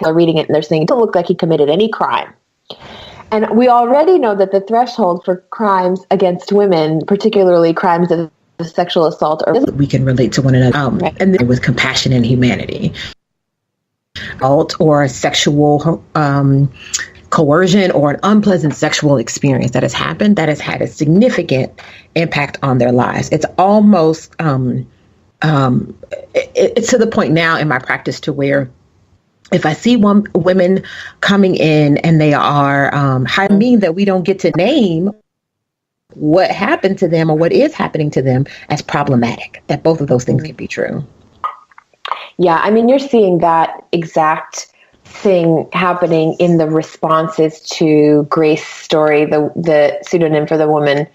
are reading it and they're saying it doesn't look like he committed any crime. And we already know that the threshold for crimes against women, particularly crimes of sexual assault, we can relate to one another, right. And with compassion and humanity. Or sexual coercion or an unpleasant sexual experience that has happened that has had a significant impact on their lives. It's almost it's to the point now in my practice to where if I see women coming in and they are, I mean that we don't get to name what happened to them or what is happening to them as problematic, that both of those things can be true. Yeah, I mean, you're seeing that exact thing happening in the responses to Grace's story, the pseudonym for the woman,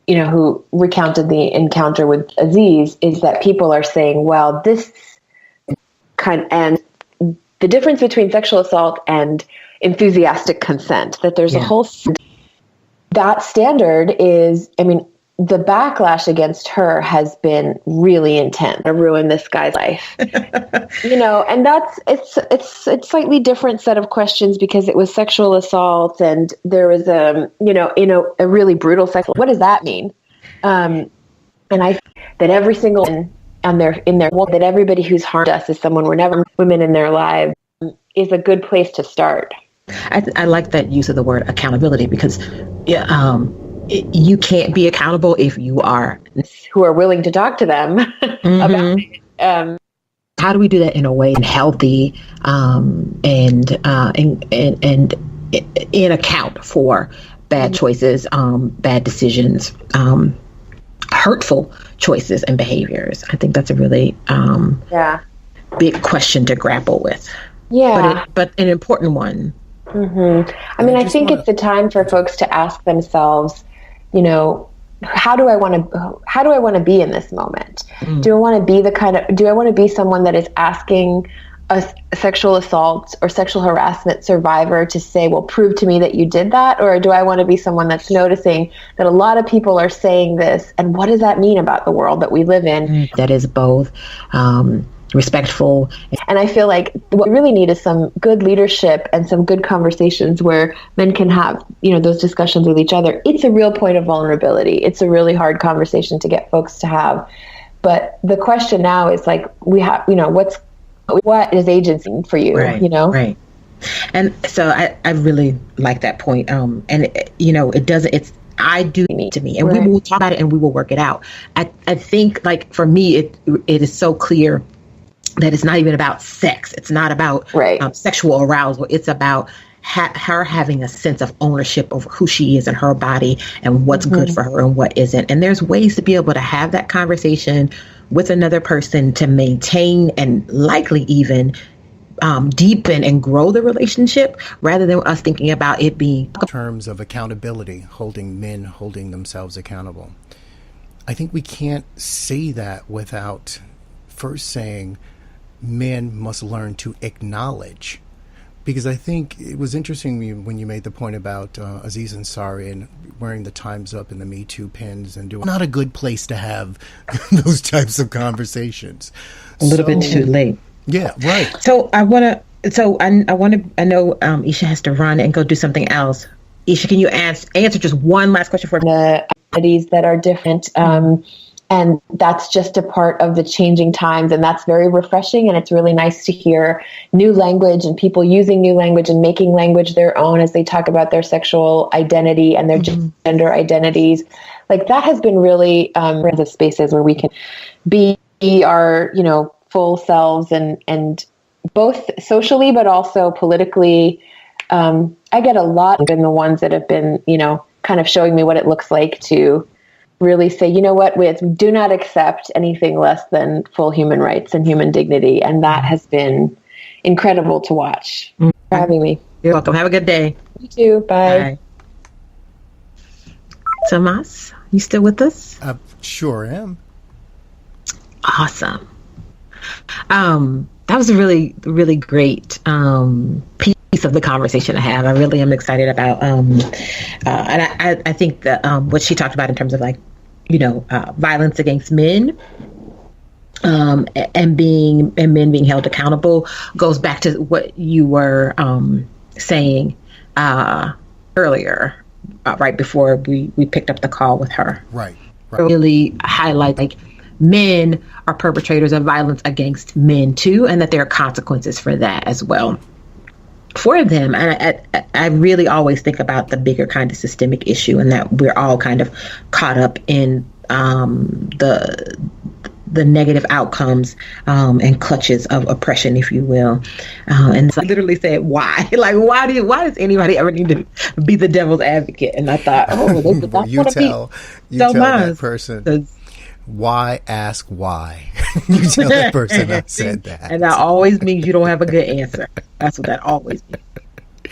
who recounted the encounter with Aziz, is that people are saying, well, this and the difference between sexual assault and enthusiastic consent, that there's a whole, that standard is, I mean, the backlash against her has been really intense to ruin this guy's life, and it's a slightly different set of questions because it was sexual assault and there was a really brutal sexual, what does that mean? And I, that every single that everybody who's harmed us is someone we're never women in their lives is a good place to start. I like that use of the word accountability because, you can't be accountable if you are who are willing to talk to them about it. How do we do that in a way healthy and in account for bad choices, bad decisions, hurtful choices and behaviors? I think that's a really big question to grapple with. Yeah, but an important one. I mean, I think it's the time for folks to ask themselves, how do I want to be in this moment? Do I want to be someone that is asking a sexual assault or sexual harassment survivor to say, well, prove to me that you did that? Or do I want to be someone that's noticing that a lot of people are saying this, and what does that mean about the world that we live in? That is both respectful. And I feel like what we really need is some good leadership and some good conversations where men can have, those discussions with each other. It's a real point of vulnerability. It's a really hard conversation to get folks to have. But the question now is like, we have, what is agency for you? Right, Right. And so I really like that point. And it doesn't, it's, I do need to me, and we will talk about it and we will work it out. I think, like, for me, it is so clear that it's not even about sex. It's not about sexual arousal. It's about her having a sense of ownership over who she is and her body and what's good for her and what isn't. And there's ways to be able to have that conversation with another person to maintain and likely even deepen and grow the relationship rather than us thinking about it being in terms of accountability, holding themselves accountable. I think we can't say that without first saying men must learn to acknowledge, because I think it was interesting when you made the point about Aziz Ansari and wearing the Time's Up and the Me Too pins and doing not a good place to have those types of conversations. A little bit too late. Yeah, right. So I know Eesha has to run and go do something else. Eesha, can you answer just one last question for the identities that are different? And that's just a part of the changing times. And that's very refreshing. And it's really nice to hear new language and people using new language and making language their own as they talk about their sexual identity and their gender identities. Like, that has been really the spaces where we can be our, full selves and both socially, but also politically. I get a lot in the ones that have been, kind of showing me what it looks like to really say, we do not accept anything less than full human rights and human dignity. And that has been incredible to watch. Thanks for having me. You're welcome. Have a good day. You too. Bye. Tomas, you still with us? Sure am. Awesome. That was a really, really great piece of the conversation to have. I really am excited about, and I think that what she talked about in terms of violence against men and men being held accountable goes back to what you were saying earlier, right before we picked up the call with her. Right. Really highlight like men are perpetrators of violence against men too, and that there are consequences for that as well for them. And I really always think about the bigger kind of systemic issue, and that we're all kind of caught up in the negative outcomes and clutches of oppression, if you will. And so I literally said, why? Like, why does anybody ever need to be the devil's advocate? And I thought, well, you tell that person, why ask why? You tell that person I said that. And that always means you don't have a good answer. That's what that always means.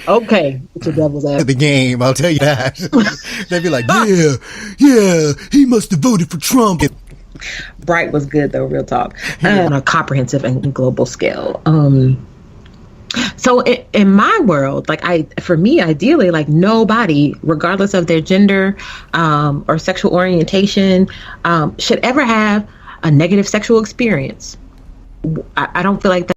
Okay, it's a devil's advocate. The game, I'll tell you that. They'd be like, yeah, he must have voted for Trump. Bright was good though, real talk, on a comprehensive and global scale. So in my world, like for me, ideally, like nobody, regardless of their gender or sexual orientation, should ever have a negative sexual experience. I don't feel like that.